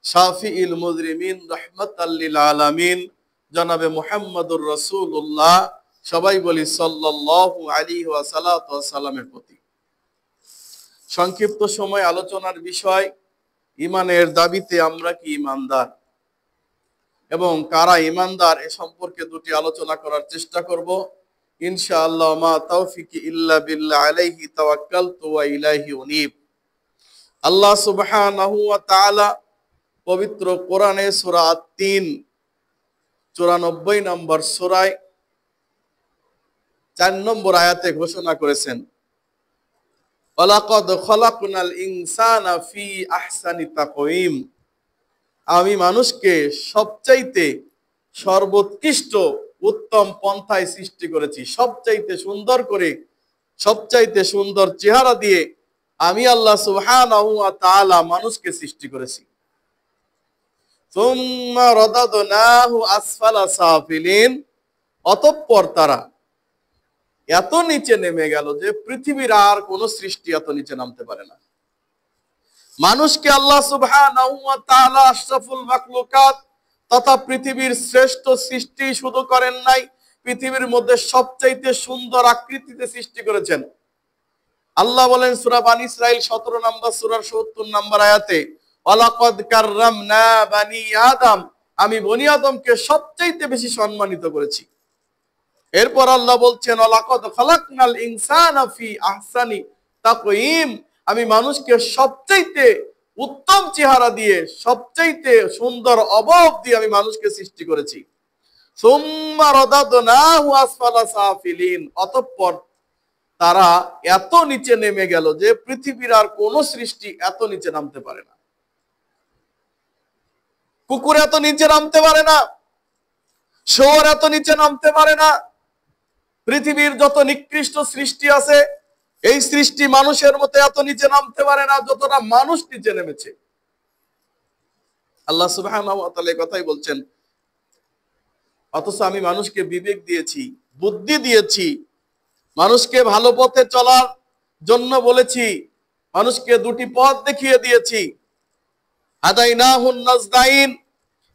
শাফিউল মুজরিমিন রাহমাতাল লিল আলামিন জনাবে মুহাম্মদুর রাসূলুল্লাহ, সবাই বলি সাল্লাল্লাহু আলাইহি ওয়াসাল্লামের প্রতি। সংক্ষিপ্ত সময় আলোচনার বিষয় ঈমানের দাবিতে আমরা কি ঈমানদার এবং কারা ঈমানদার এ সম্পর্কে দুটি আলোচনা করার চেষ্টা করব ইনশাআল্লাহ। মা তাওফিকি ইল্লা বিল্লাহ, আলাইহি তাওয়াক্কালতু ওয়া ইলাইহি উনীব। আল্লাহ সুবহানাহু ওয়া তাআলা পবিত্র কোরআনে সূরা আত-তিন 94 নম্বর সূরায় 4 নম্বর আয়াতে ঘোষণা করেছেন, ওয়ালাকাদ খালাকনাল ইনসানা ফি আহসানি তাকওয়িম। আমি মানুষকে সবচাইতে সর্বোৎকৃষ্ট উত্তম পন্থায় সৃষ্টি করেছি, সবচাইতে সুন্দর করে, সবচাইতে সুন্দর চেহারা দিয়ে আমি আল্লাহ সুবহানাহু ওয়া তাআলা মানুষকে সৃষ্টি করেছি। সুম্মা রাদাদনাহু আসফালা সাফিলিন, অতঃপর তারা এত নিচে নেমে গেল যে পৃথিবীর আর কোন সৃষ্টি এত নিচে নামতে পারে না। মানুষকে আল্লাহ সুবহানাহু ওয়া তাআলা আশরাফুল মাখলুকাত তথা পৃথিবীর শ্রেষ্ঠ সৃষ্টি শুধু করেন নাই, পৃথিবীর মধ্যে সবচাইতে সুন্দর আকৃতিতে সৃষ্টি করেছেন। আল্লাহ বলেন সূরা বানী ইসরাঈল 17 নম্বর সূরার 70 নম্বর আয়াতে, ওয়ালাকাদ কাররামনা বানি আদম, আমি বনি আদমকে সবচাইতে বেশি সম্মানিত করেছি। এরপর আল্লাহ বলছেন, ওয়ালাকাদ খালাকনাল ইনসানা ফি আহসানি তাকওয়িম, আমি মানুষকে সবচাইতে উত্তম চেহারা দিয়ে, সবচাইতে সুন্দর অবয়ব দিয়ে আমি মানুষকে সৃষ্টি করেছি। সুম্মা রাদাদনাহু আসফালা সাফিলিন, অতঃপর তারা এত নিচে নেমে গেল যে পৃথিবীর আর কোন সৃষ্টি এত নিচে নামতে পারে না। কুকুর এত নিচে নামতে পারে না, শুয়োর এত নিচে নামতে পারে না। পৃথিবীর যত নিকৃষ্ট সৃষ্টি আছে, এই সৃষ্টি মানুষের মতো এত নিচে নামতে পারে না যতটা মানুষ নিচে নেমেছে। আল্লাহ সুবহানাহু ওয়া তাআলা কথাই বলছেন, অথচ আমি মানুষকে বিবেক দিয়েছি, বুদ্ধি দিয়েছি, মানুষকে ভালো পথে চলার জন্য বলেছি, মানুষকে দুটি পথ দেখিয়ে দিয়েছি। হাদাইনাহুন নাজদাইন,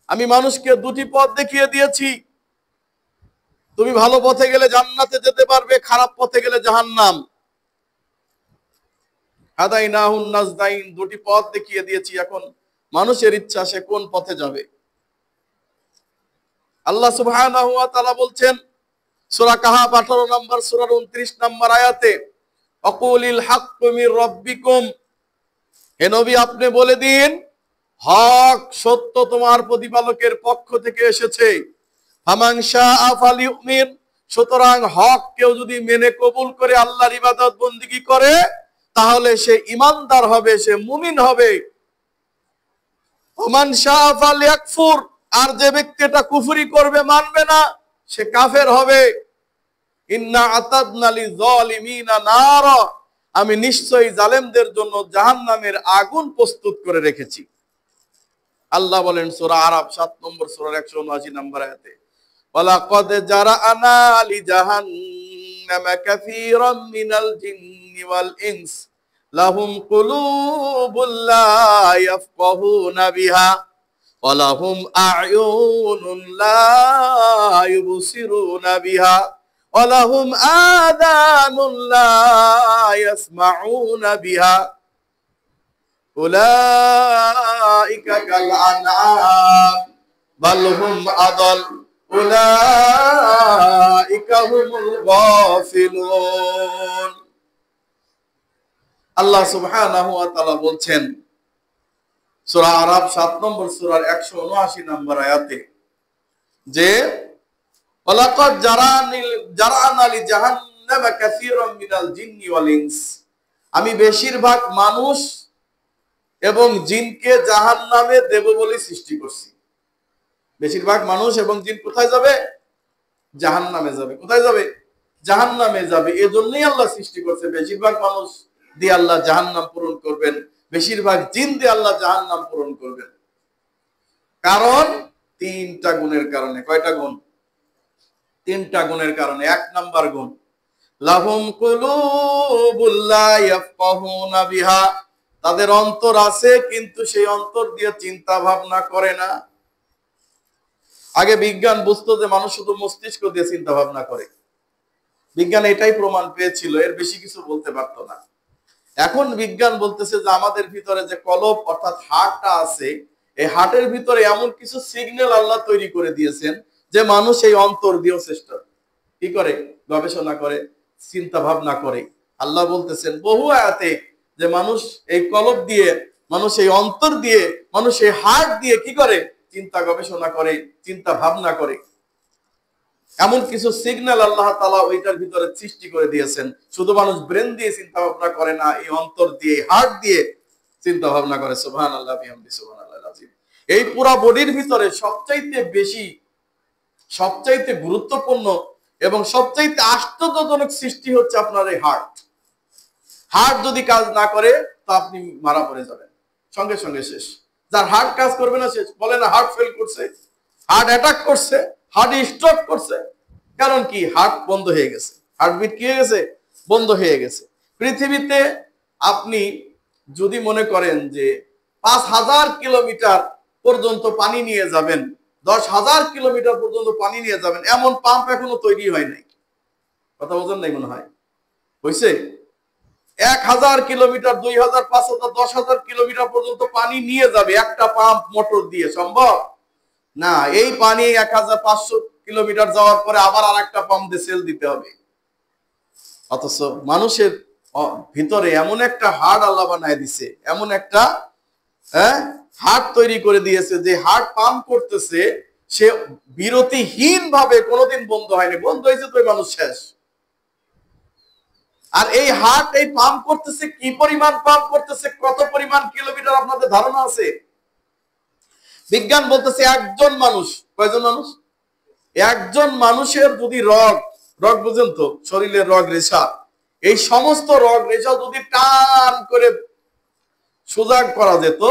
আমি মানুষকে দুটি পথ দেখিয়ে দিয়েছি। তুমি ভালো পথে গেলে জান্নাতে যেতে পারবে, খারাপ পথে গেলে জাহান্নাম। হাদাইনাহুন নাজদাইন, দুটি পথ দেখিয়ে দিয়েছি, এখন মানুষের ইচ্ছা সে কোন পথে যাবে। আল্লাহ সুবহানাহু ওয়া তাআলা বলছেন সূরা কাহাফ 18 নম্বর সূরার 29 নম্বর আয়াতে, আকুলিল হাক্কু মির রাব্বিকুম, হে নবী আপনি বলে দিন হক সত্য তোমার প্রতিপালকের পক্ষ থেকে এসেছে। ফামান শাআ ফালিউমিন, সুতরাং হক কেউ যদি মেনে কবুল করে আল্লাহর ইবাদত বন্দেগী করে তাহলে সে ঈমানদার হবে, সে মুমিন হবে। ওমান শাআ ফালিয়াকফুর, আর যে ব্যক্তি এটা কুফরি করবে, মানবে না, সে কাফের হবে। ইন্না আতাদনা লিযালিমিনা নারা, আমি নিশ্চয়ই জালেমদের জন্য জাহান্নামের আগুন প্রস্তুত করে রেখেছি। আল্লাহ বলেন সূরা আরাফ 7 নম্বর সূরার 179 নম্বর আয়াতে, ওয়ালাকাদ জারা'না লিজাহান্নামা কাসীরাম মিনাল জিন্নি ওয়াল ইনস লাহুম কুলুবুল লা ইয়াফকাহুনা বিহা ওয়া লাহুম আ'য়ুনুন লা ইউবসিরুনা বিহা ওয়া লাহুম আযানুন লা ইয়াসমাউনা বিহা উলাইকা কাল আনআম বাল হুম আদাল উলাইকা হুমুল গাফিলুন। আল্লাহ সুবহানাহু ওয়া তাআলা বলছেন সূরা আরাফ 7 নম্বর সূরার 179 নম্বর আয়াতে যে, ওয়ালাকাদ জারা'না লিজাহান্নামা কাসীরাম মিনাল জিন্নি ওয়াল ইনস, আমি বেশিরভাগ মানুষ এবং জিনকে জাহান্নামে দেব বলে সৃষ্টি করছি। বেশিরভাগ মানুষ এবং জিন কোথায় যাবে? জাহান্নামে যাবে। কোথায় যাবে? জাহান্নামে যাবে। এজন্যই আল্লাহ সৃষ্টি করছে, বেশিরভাগ মানুষ দিয়ে আল্লাহ জাহান্নাম পূরণ করবেন, বেশিরভাগ জিন দিয়ে আল্লাহ জাহান্নাম পূরণ করবেন। কারণ তিনটা গুণের কারণে। কয়টা গুণ? তিনটা গুণের কারণে। 1 নাম্বার গুণ, লাহুম কুলুবুল লা ইয়াফকাহুনা বিহা, তাদের অন্তর আছে কিন্তু সেই অন্তর দিয়ে চিন্তা ভাবনা করে না। আগে বিজ্ঞান বুঝতো যে মানুষ শুধু মস্তিষ্ক দিয়ে চিন্তা ভাবনা করে, বিজ্ঞান এটাই প্রমাণ পেয়েছিল, এর বেশি কিছু বলতে পারতো না। এখন বিজ্ঞান বলতেছে যে আমাদের ভিতরে যে কলব অর্থাৎ হার্টটা আছে, এই হার্টের ভিতরে এমন কিছু সিগন্যাল আল্লাহ তৈরি করে দিয়েছেন যে মানুষ এই অন্তর দিয়েও চেষ্টা কি করে, গবেষণা করে, চিন্তা ভাবনা করে। আল্লাহ বলতেছেন বহু আয়াতে যে মানুষ এই কলব দিয়ে, মানুষ এই অন্তর দিয়ে, মানুষ এই হার্ট দিয়ে কি করে, চিন্তা গবেষণা করে, চিন্তা ভাবনা করে। এমন কিছু সিগন্যাল আল্লাহ তাআলা ওইটার ভিতরে সৃষ্টি করে দিয়েছেন। শুধু মানুষ ব্রেন দিয়ে চিন্তা ভাবনা করে না, এই অন্তর দিয়ে, হার্ট দিয়ে চিন্তা ভাবনা করে। সুবহানাল্লাহ বিহামদি সুবহানাল্লাহিল আযীম। এই পুরা বডির ভিতরে সবচাইতে বেশি, সবচাইতে গুরুত্বপূর্ণ এবং সবচাইতে আশ্চর্যজনক সৃষ্টি হচ্ছে আপনার এই হার্ট। হার্ট যদি কাজ না করে তো আপনি মারা পড়ে যাবেন, সঙ্গে সঙ্গে শেষ। যার হার্ট কাজ করবে না শেষ। বলে না হার্ট ফেল করছে, হার্ট অ্যাটাক করছে, হার্ট স্ট্রোক করছে। কারণ কি? হার্ট বন্ধ হয়ে গেছে, হার্টবিট কি হয়ে গেছে, বন্ধ হয়ে গেছে। পৃথিবীতে আপনি যদি মনে করেন যে ৫,০০০ কিলোমিটার পর্যন্ত পানি নিয়ে যাবেন, ১০,০০০ কিলোমিটার পর্যন্ত পানি নিয়ে যাবেন, এমন পাম্প এখনো তৈরি হয় নাই। কথা বোঝেন নাই মনে হয়? হয়েছে? ১,০০০ কিলোমিটার, ২,০০০, ৫,০০০, ১০,০০০ কিলোমিটার পর্যন্ত পানি নিয়ে যাবে একটা পাম্প মোটর দিয়ে, সম্ভব না। এই পানি ১,৫০০ কিলোমিটার যাওয়ার পরে আবার আর একটা পাম্প দিয়ে সেল দিতে হবে। অথচ মানুষের ভিতরে এমন একটা হার্ট আল্লাহ বানায় দিছে, এমন একটা হার্ট তৈরি করে দিয়েছে যে হার্ট পাম্প করতেছে, সে বিরতিহীন ভাবে, কোনোদিন বন্ধ হয়নি। বন্ধ হয়েছে তো মানুষ শেষ। আর এই হার্ট এই পাম্প করতেছে, কি পরিমাণ পাম্প করতেছে, কত পরিমাণ কিলোমিটার আপনাদের ধারণা আছে? বিজ্ঞান বলতেছে একজন মানুষ, কয়জন মানুষ? একজন মানুষের যদি রগ বুঝেন তো, শরীরের রগ রেশা, এই সমস্ত রগ রেশা যদি টান করে সোজা করা যেত,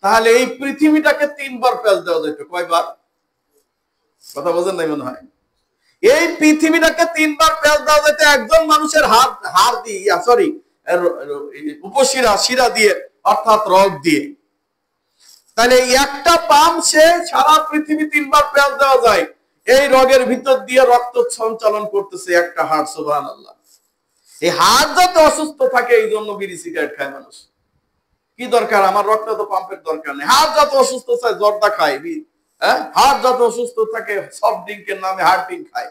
তাহলে এই পৃথিবীটাকে ৩ বার প্যাঁচ দেওয়া যেত। কয়বার? কথা বোঝেন নাই মনে হয়? এই পৃথিবীটাকে ৩ বার প্যাঁচ দেওয়া যেত একজন মানুষের হাড় দিয়ে, সরি, উপশিরা, শিরা দিয়ে, অর্থাৎ রগ দিয়ে। তাহলে একটা পাম্প সে সারা পৃথিবী ৩ বার প্যাঁচ দেওয়া যায়। এই রগের ভিতর দিয়ে রক্ত সঞ্চালন করতেছে একটা হার্ট। সুবহানাল্লাহ। এই হার্ট যাতে অসুস্থ থাকে এই জন্য বিড়ি সিগারেট খায় মানুষ। কি দরকার? আমার রক্ত তো পাম্পের দরকার নেই। হার্ট যত অসুস্থ চায় জর্দা খায়, হার্ট যত অসুস্থ থাকে সফট ড্রিঙ্কের নামে হার্ট ড্রিঙ্ক খায়।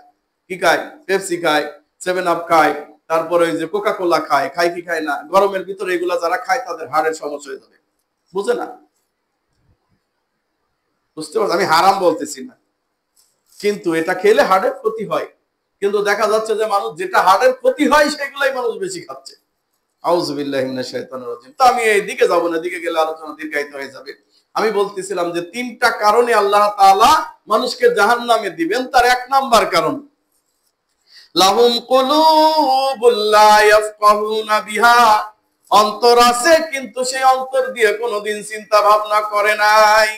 কি খায়? পেপসি খায়, 7 আপ খায়, তারপরে ওই যে কোকা কোলা খায়। খায় কি খায় না? গরমের ভিতরে এগুলা যারা খায় তাদের হার্টের সমস্যা হয়ে যাবে। বুঝে না? বুঝতে পারছি? আমি হারাম বলতেছি না, কিন্তু এটা খেলে হার্টের ক্ষতি হয়। কিন্তু দেখা যাচ্ছে যে মানুষ যেটা হার্টের ক্ষতি হয় সেগুলাই মানুষ বেশি খাচ্ছে। আউযুবিল্লাহি মিনাশ শাইতানির রাজিম। তো আমি এই দিকে যাব না, দিকে গেলে আলোচনা দীর্ঘায়িত হয়ে যাবে। আমি বলতেছিলাম যে ৩টা কারণে আল্লাহ তাআলা মানুষকে জাহান্নামে দিবেন। তার ১ নাম্বার কারণ, লাহুম কুলুবুল লা ইয়াফকাহুনা বিহা, অন্তর আছে কিন্তু সেই অন্তর দিয়ে কোনোদিন চিন্তা ভাবনা করে নাই।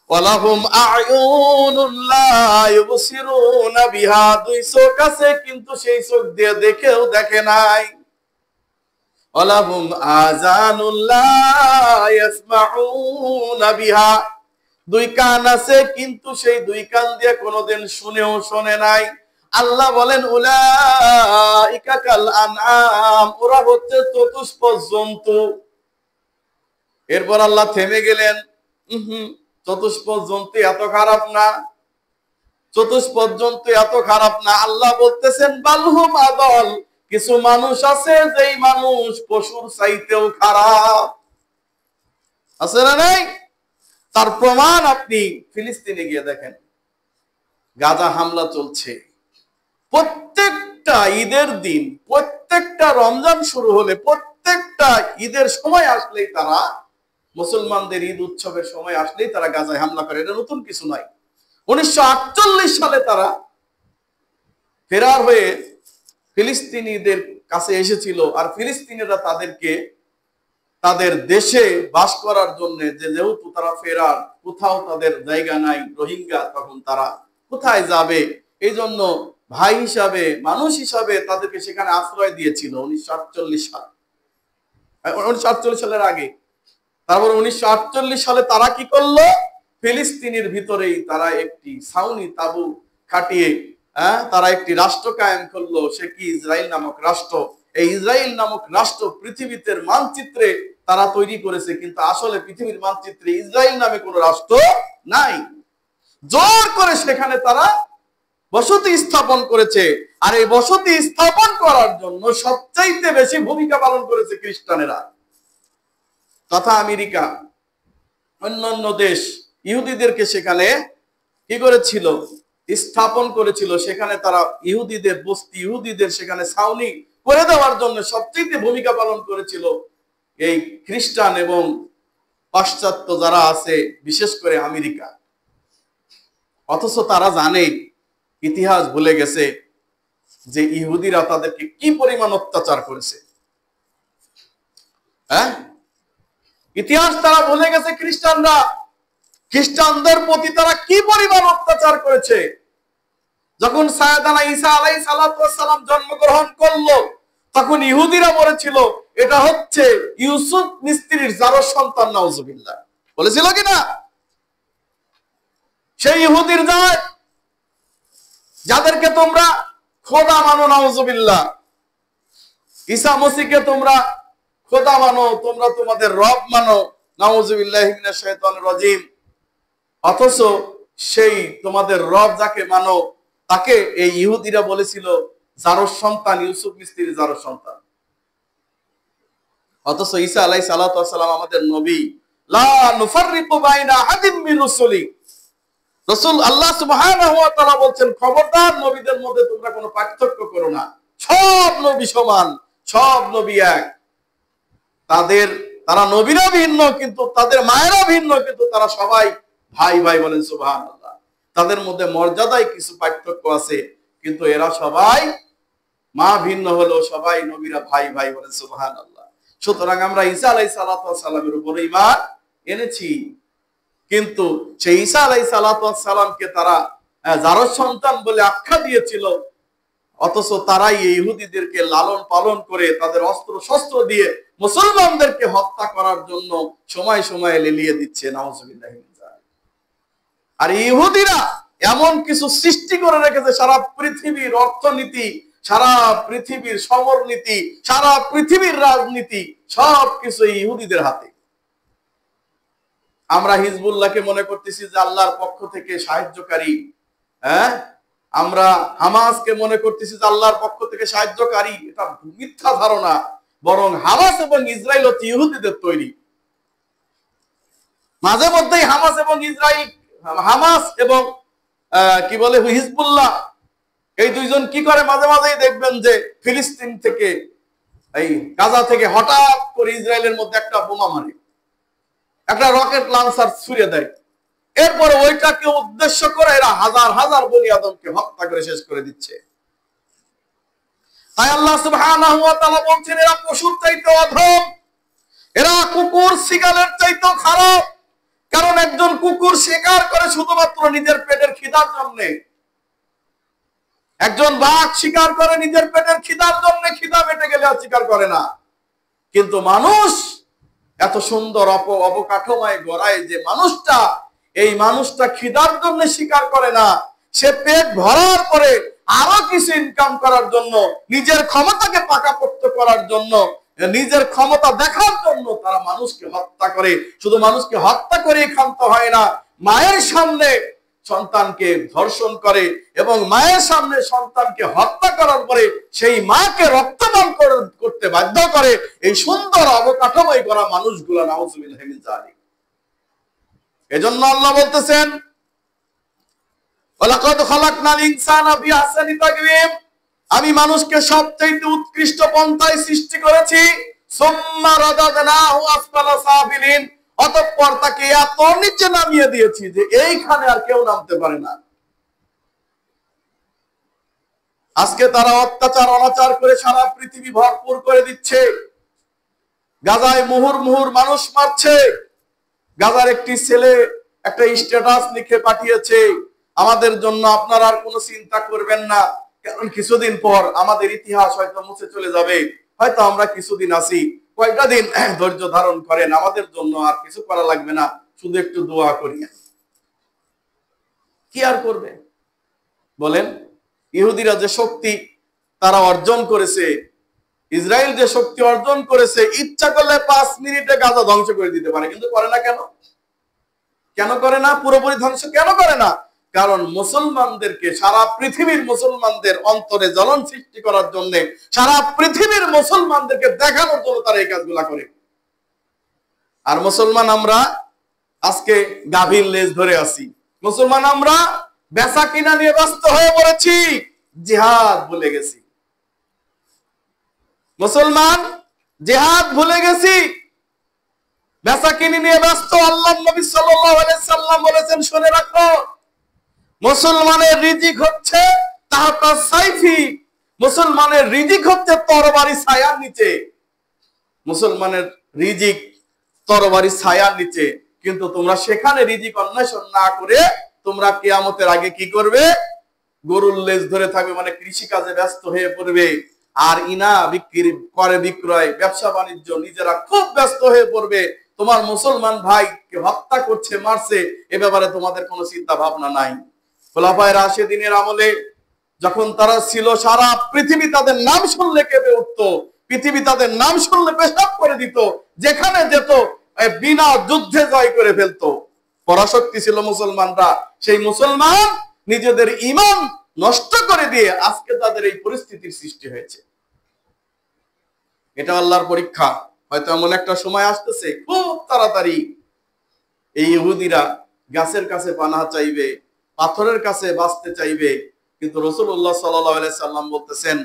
ওয়ালাহুম আ'য়ুনুন লা ইউবসিরুনা বিহা, ২ চোখ আছে কিন্তু সেই চোখ দিয়ে দেখেও দেখে নাই। ওয়ালাহুম আযানুন লা ইয়াসমাউনা বিহা, ২ কান আছে কিন্তু সেই ২ কান দিয়ে কোনোদিন শুনেও শোনে নাই। আল্লাহ বলেন উলাইকা কাল আনআম, ওরা হচ্ছে চতুষ্পদ জন্তু। এরপর আল্লাহ থেমে গেলেন। চতুষ্পদ জন্তু এত খারাপ না, চতুষ্পদ জন্তু এত খারাপ না। আল্লাহ বলতেছেন বালহুম আদল, কিছু মানুষ আছে যেই মানুষ পশুর চাইতেও খারাপ। আছে না নাই? তার প্রমাণ আপনি ফিলিস্তিনে গিয়ে দেখেন, গাজা হামলা চলছে। প্রত্যেকটা ঈদের দিন, প্রত্যেকটা রমজান শুরু হলে, প্রত্যেকটা ঈদের সময় আসলেই তারা, মুসলমানদের ঈদ উৎসবের সময় আসলেই তারা গাজায় হামলা করে। এটা নতুন কিছু নয়। ১৯৪৮ সালে তারা ফেরার হয়ে ফিলিস্তিনিদের কাছে এসেছিল, আর ফিলিস্তিনিরা তাদেরকে তাদের দেশে বাস করার জন্য, যেহেতু তারা ফেরার, কোথাও তাদের জায়গা নাই, রোহিঙ্গা, তখন তারা কোথায় যাবে, এই জন্য ভাই হিসাবে, মানুষ হিসাবে তাদেরকে সেখানে আশ্রয় দিয়েছিল ১৯৪৮ সাল। 1948 সালের আগে। তারপর 1948 সালে তারা কি করলো, ফিলিস্তিনের ভিতরেই তারা একটি ছাউনি তাবু খাটিয়ে তারা একটি রাষ্ট্র কায়েম করলো, সে কি ইসরায়েল নামক রাষ্ট্র। এই ইসরায়েল নামক রাষ্ট্র পৃথিবীতে মানচিত্রে তারা তৈরি করেছে, কিন্তু আসলে পৃথিবীর মানচিত্রে ইসরায়েল নামে কোনো রাষ্ট্র নাই। জোর করে সেখানে তারা বসতি স্থাপন করেছে। আর এই বসতি স্থাপন করার জন্য সবচাইতে বেশি ভূমিকা পালন করেছে খ্রিস্টানেরা তথা আমেরিকা, অন্যান্য দেশ ইহুদিদেরকে সেখানে কি করেছিল, স্থাপন করেছিল। সেখানে তারা ইহুদিদের বস্তি, ইহুদিদের সেখানে ছাউনি করে দেওয়ার জন্য সবচেয়ে ভূমিকা পালন করেছিল এই খ্রিস্টান এবং পাশ্চাত্য যারা আছে, বিশেষ করে আমেরিকা। অথচ তারা জানে, ইতিহাস ভুলে গেছে যে ইহুদিরা তাদেরকে কি পরিমাণ অত্যাচার করেছে। ইতিহাস তারা ভুলে গেছে। খ্রিস্টানদের প্রতি তারা কি পরিমাণ অত্যাচার করেছে। যখন সাইয়েদানা ঈসা আলাইহিস সালাম জন্মগ্রহণ করলো, তখন ইহুদিরা বলেছিল এটা হচ্ছে ইউসুফ মিস্ত্রির জারজ সন্তান, নাউজুবিল্লাহ, বলেছিল কিনা? সেই ইহুদির জাত যাদেরকে তোমরা খোদা মানো, নাউজুবিল্লাহ, ঈসা মসিহকে তোমরা খোদা মানো, তোমরা তোমাদের রব মানো, নাউজুবিল্লাহি মিনাশ শাইতানির রাজিম। অথচ সেই তোমাদের রব যাকে মানো তাকে এই ইহুদিরা বলেছিল জারজ সন্তান, ইউসুফ মিস্ত্রির জারজ সন্তান। অথচ ঈসা আলাইহিস সালাম আমাদের নবী, লা নুফাররিকু বাইনা আহাদিম মির রাসূলি, রাসূল আল্লাহ সুবহানাহু ওয়া তাআলা বলছেন, খবরদার নবীদের মধ্যে তোমরা কোনো পার্থক্য করো না, সব নবী সমান, সব নবী এক। তারা নবীরা ভিন্ন, কিন্তু তাদের মায়েরা ভিন্ন, কিন্তু তারা সবাই ভাই ভাই, বলেন সুবহানাল্লাহ। তাদের মধ্যে মর্যাদায় কিছু পার্থক্য আছে, কিন্তু এরা সবাই, মা ভিন্ন হলেও সবাই নবীরা ভাই ভাই, বলেন সুবহানাল্লাহ। সুতরাং আমরা ঈসা আলাইহিস সালামের উপর ঈমান এনেছি, কিন্তু সেই ঈসা আলাইহিস সালামকে তারা জারজ সন্তান বলে আখ্যা দিয়েছিল। অথচ তারাই এই ইহুদিদেরকে লালন পালন করে তাদের অস্ত্র শস্ত্র দিয়ে মুসলমানদেরকে হত্যা করার জন্য সময় সময় লেলিয়ে দিচ্ছে, নাউজুবিল্লাহ। আর ইহুদিরা এমন কিছু সৃষ্টি করে রেখেছে, সারা পৃথিবীর অর্থনীতি, সারা পৃথিবীর সমরনীতি, সারা পৃথিবীর রাজনীতি সবকিছু ইহুদিদের হাতে। আমরা হিজবুল্লাহকে মনে করতেছি যে আল্লাহর পক্ষ থেকে সাহায্যকারী, আমরা হামাসকে মনে করতেছি যে আল্লাহর পক্ষ থেকে সাহায্যকারী। এটা মিথ্যা ধারণা। বরং হামাস এবং ইসরায়েল হচ্ছে ইহুদিদের তৈরি। মাঝে মধ্যেই হামাস এবং কি বলে হিজবুল্লাহ, এই দুইজন কি করে, মাঝে মাঝেই দেখবেন যে ফিলিস্তিন থেকে, এই গাজা থেকে হঠাৎ করে ইসরায়েলের মধ্যে একটা বোমা মারে, একটা রকেট লঞ্চার ছুড়ে দেয়। এরপরে ওইটাকে উদ্দেশ্য করে এরা হাজার হাজার বনি আদমকে হত্যা করে শেষ করে দিচ্ছে। তাই আল্লাহ সুবহানাহু ওয়া তাআলা বলছেন, এরা পশুর চাইতে অধম, এরা কুকুর শিকারের চাইতে খারাপ। কারণ একজন কুকুর শিকার করে শুধুমাত্র নিজের পেটের খিদার জন্য, একজন বাঘ শিকার করে নিজের পেটের খিদার জন্য, খিদা মেটে গেলে আর শিকার করে না। কিন্তু মানুষ এত সুন্দর অবকাঠামোয় গড়ায় যে এই মানুষটা খিদার জন্য শিকার করে না, সে পেট ভরার পরে আরো কিছু ইনকাম করার জন্য, নিজের ক্ষমতাকে পাকাপোক্ত করার জন্য, নিজের ক্ষমতা দেখার জন্য তারা মানুষকে হত্যা করে। শুধু মানুষকে হত্যা করে ক্ষান্ত হয় না, মায়ের সামনে সন্তানকে ধর্ষণ করে এবং মায়ের সামনে সন্তানকে হত্যা করার পরে সেই মাকে রক্তপান করতে বাধ্য করে। এই সুন্দর অবকাঠামোয় করা মানুষগুলো, নাউজুবিল্লাহ মিন যালিক। এজন্য আল্লাহ বলতেছেন, ওয়ালাকাদ খালাকনাল ইনসানা ফি আহসানি তাকওয়িম, আমি মানুষকে সবচেয়ে উৎকৃষ্ট পন্থায় সৃষ্টি করেছি। সুম্মা রাদাদনাহু আসফালা সাফিলিন, অতঃপর তাকে এত নিচে নামিয়ে দিয়েছি যে এইখানে আর কেউ নামতে পারে না। আজকে তারা অত্যাচার অনাচার করে সারা পৃথিবী ভরপুর করে দিচ্ছে। গাজায় মুহুর মুহুর মানুষ মারছে। গাজার একটি ছেলে একটা স্ট্যাটাস লিখে পাঠিয়েছে, আমাদের জন্য আপনারা আর কোনো চিন্তা করবেন না, কারণ কিছুদিন পর আমাদের ইতিহাস হয়তো মুছে চলে যাবে, হয়তো আমরা কিছুদিন আছি, কয়টা দিন ধৈর্য ধারণ করেন, আমাদের জন্য আর কিছু করা লাগবে না, শুধু একটু দোয়া করি। কি আর করবে বলেন? ইহুদিরা যে শক্তি তারা অর্জন করেছে, ইসরায়েল যে শক্তি অর্জন করেছে, ইচ্ছা করলে 5 মিনিটে গাজা ধ্বংস করে দিতে পারে, কিন্তু করে না। কেন কেন করে না? পুরোপুরি ধ্বংস কেন করে না? কারণ মুসলমানদেরকে, সারা পৃথিবীর মুসলমানদের অন্তরে জ্বলন সৃষ্টি করার জন্য, সারা পৃথিবীর মুসলমানদেরকে দেখানোর জন্য তারা এই কাজগুলা করে। আর মুসলমান আমরা আজকে গাভীর লেজ ধরে আছি। মুসলমান আমরা বেচা কিনা নিয়ে ব্যস্ত হয়ে পড়েছি, জিহাদ ভুলে গেছি। মুসলমান জিহাদ ভুলে গেছি, বেচা কিনি নিয়ে ব্যস্ত। আল্লাহর নবী সাল্লাল্লাহু আলাইহি সাল্লাম বলেছেন, শুনে রাখো, মুসলমানের রিজিক হচ্ছে তাহতা সাইফি, মুসলমানের রিজিক হচ্ছে তরবারি ছায়ার নিচে। মুসলমানের রিজিক তরবারি ছায়ার নিচে। কিন্তু তোমরা সেখানে রিজিক অন্বেষণ না করে তোমরা কিয়ামতের আগে কি করবে? গরুর লেজ ধরে থাকবে, মানে কৃষি কাজে ব্যস্ত হয়ে পড়বে। আর ইনা বিক্রি করে, বিক্রয়, ব্যবসা বাণিজ্য, নিজেরা খুব ব্যস্ত হয়ে পড়বে। তোমার মুসলমান ভাইকে হত্যা করছে, মারছে, এ ব্যাপারে তোমাদের কোনো চিন্তা ভাবনা নাই। খোলাফায়ে রাশিদিনের আমলে যখন তারা ছিল, সারা পৃথিবী তাদের নাম শুনলে কেঁপে উঠতো, পৃথিবী তাদের নাম শুনলে পেশাব করে দিত, যেখানে যেত বিনা যুদ্ধে জয় করে ফেলতো। পরাশক্তি ছিল মুসলমানরা। সেই মুসলমান নিজেদের ঈমান নষ্ট করে দিয়ে আজকে তাদের এই পরিস্থিতির সৃষ্টি হয়েছে। এটা আল্লাহর পরীক্ষা। হয়তো এমন একটা সময় আসতেছে খুব তাড়াতাড়ি এই ইহুদিরা গাছের কাছে পানাহ চাইবে, পাথরের কাছে বাঁচতে চাইবে। কিন্তু রাসূলুল্লাহ সাল্লাল্লাহু আলাইহি সাল্লাম বলতেছেন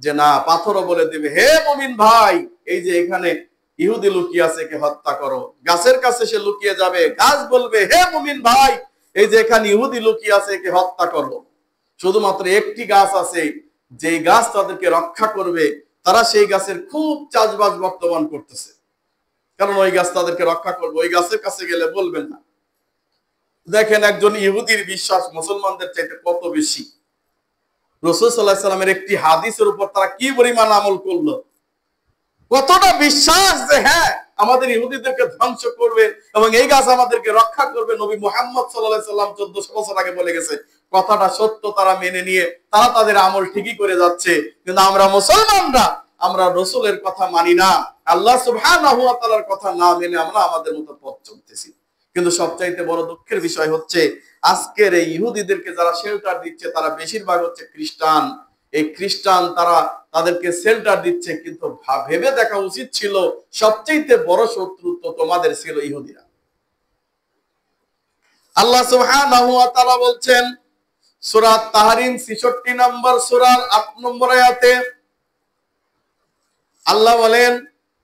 যে না, পাথরও বলে দিবে, হে মুমিন ভাই, এই যে এখানে ইহুদি লুকিয়ে আছে, একে হত্যা করো। গাছের কাছে সে লুকিয়ে যাবে, গাছ বলবে, হে মুমিন ভাই, এই যে এখানে ইহুদি লুকিয়ে আছে, একে হত্যা করো। শুধুমাত্র একটি গাছ আছে, যে গাছ তাদেরকে রক্ষা করবে। তারা সেই গাছের খুব চাষবাস বর্তমান করতেছে, কারণ ওই গাছ তাদেরকে রক্ষা করবে। ওই গাছের কাছে গেলে বলবেন না। দেখেন একজন ইহুদির বিশ্বাস মুসলমানদের চাইতে কত বেশি। রাসূল সাল্লাল্লাহু আলাইহি সাল্লামের একটি হাদিসের উপর তারা কি পরিমাণ আমল করলো, কতটা বিশ্বাস যে হ্যাঁ, আমাদের ইহুদিদেরকে ধ্বংস করবে এবং এই গাছ আমাদেরকে রক্ষা করবে। নবী মুহাম্মদ সাল্লাল্লাহু আলাইহি সাল্লাম 1400 বছর আগে বলে গেছে। কথাটা সত্য, তারা মেনে নিয়ে তারা তাদের আমল ঠিকই করে যাচ্ছে। কিন্তু আমরা মুসলমানরা, আমরা রাসূলের কথা মানি না, আল্লাহ সুবহানাহু ওয়া তাআলার কথা না মেনে আমরা আমাদের মতো পথ চলতেছি। কিন্তু সবচাইতে বড় দুঃখের বিষয় হচ্ছে, আজকের এই ইহুদিদেরকে যারা শেল্টার দিচ্ছে তারা বেশিরভাগ হচ্ছে খ্রিস্টান। এই খ্রিস্টান, তারা তাদেরকে শেল্টার দিচ্ছে, কিন্তু ভেবে দেখা উচিত ছিল সবচাইতে বড় শত্রু তো তোমাদের ছিল ইহুদিরা। আল্লাহ সুবহানাহু ওয়া তাআলা বলছেন সূরা তাহরিম 66 নম্বর সূরার 8 নম্বর আয়াতে, আল্লাহ বলেন,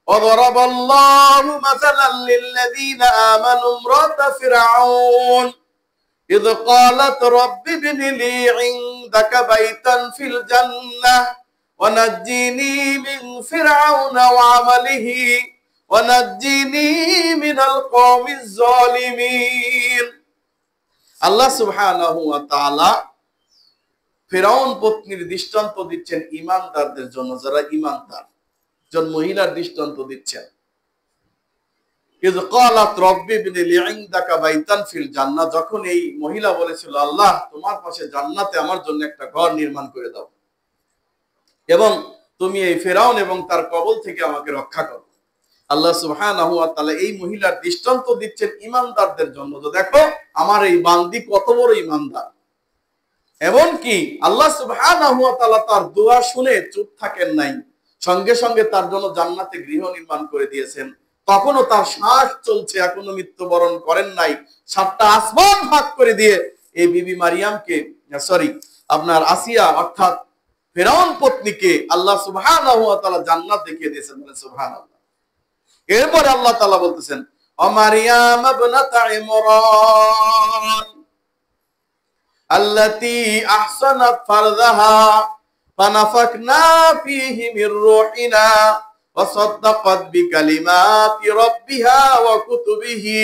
وَضَرَبَ اللَّهُ مَثَلًا لِلَّذِينَ آمَنُوا امْرَأَتَ فِرْعَوْنَ إِذْ قَالَتْ رَبِّ ابْنِ لِي عِندَكَ بَيْتًا فِي الْجَنَّةِ وَنَجِّنِي مِنْ فِرْعَوْنَ وَعَمَلِهِ وَنَجِّنِي مِنَ الْقَوْمِ الظَّالِمِينَ। আল্লাহ সুবহানাহু ওয়া তাআলা ফিরআউন পত্নীর দৃষ্টান্ত দিচ্ছেন ঈমানদারদের জন্য, যারা ঈমানদার। জন মহিলার দৃষ্টান্ত দিচ্ছেন। ইয ক্বালাত রাব্বি ইবনি লি ইনদাকা বাইতান ফিল জান্নাহ, যখন এই মহিলা বলেছিল, আল্লাহ তোমার পাশে জান্নাতে আমার জন্য একটা ঘর নির্মাণ করে দাও এবং তুমি এই ফিরআউন এবং তার কবল থেকে আমাকে রক্ষা করো। আল্লাহ সুবহানাহু ওয়া তাআলা এই মহিলার দৃষ্টান্ত দিচ্ছেন ঈমানদারদের জন্য, যে দেখো আমার এই বান্দি কত বড় ঈমানদার। এবং কি আল্লাহ সুবহানাহু ওয়া তাআলা তার দোয়া শুনে চুপ থাকেন নাই, সঙ্গে সঙ্গে তার জন্য জান্নাতে গৃহ নির্মাণ করে দিয়েছেন। তখনও তার শ্বাস চলছে, এখনো মৃত্যুবরণ করেন নাই। 7টা আসমান ভাগ করে দিয়ে এই বিবি মারিয়ামকে, আপনার আসিয়া অর্থাৎ ফিরআউন পত্নীকে আল্লাহ সুবহানাহু ওয়া তাআলা জান্নাত দেখিয়ে দিয়েছেন। বলেন সুবহানাল্লাহ। এরপরে আল্লাহ তাআলা বলতেছেন, ও মারিয়াম ইবনাত ইমরান আল্লাতী আহসানাত ফারজাহা ফানাফাকনা ফীহি মির রূহিনা ওয়া সাদ্দাকাত বিকালিমাতি রাব্বিহা ওয়া কুতুবিহি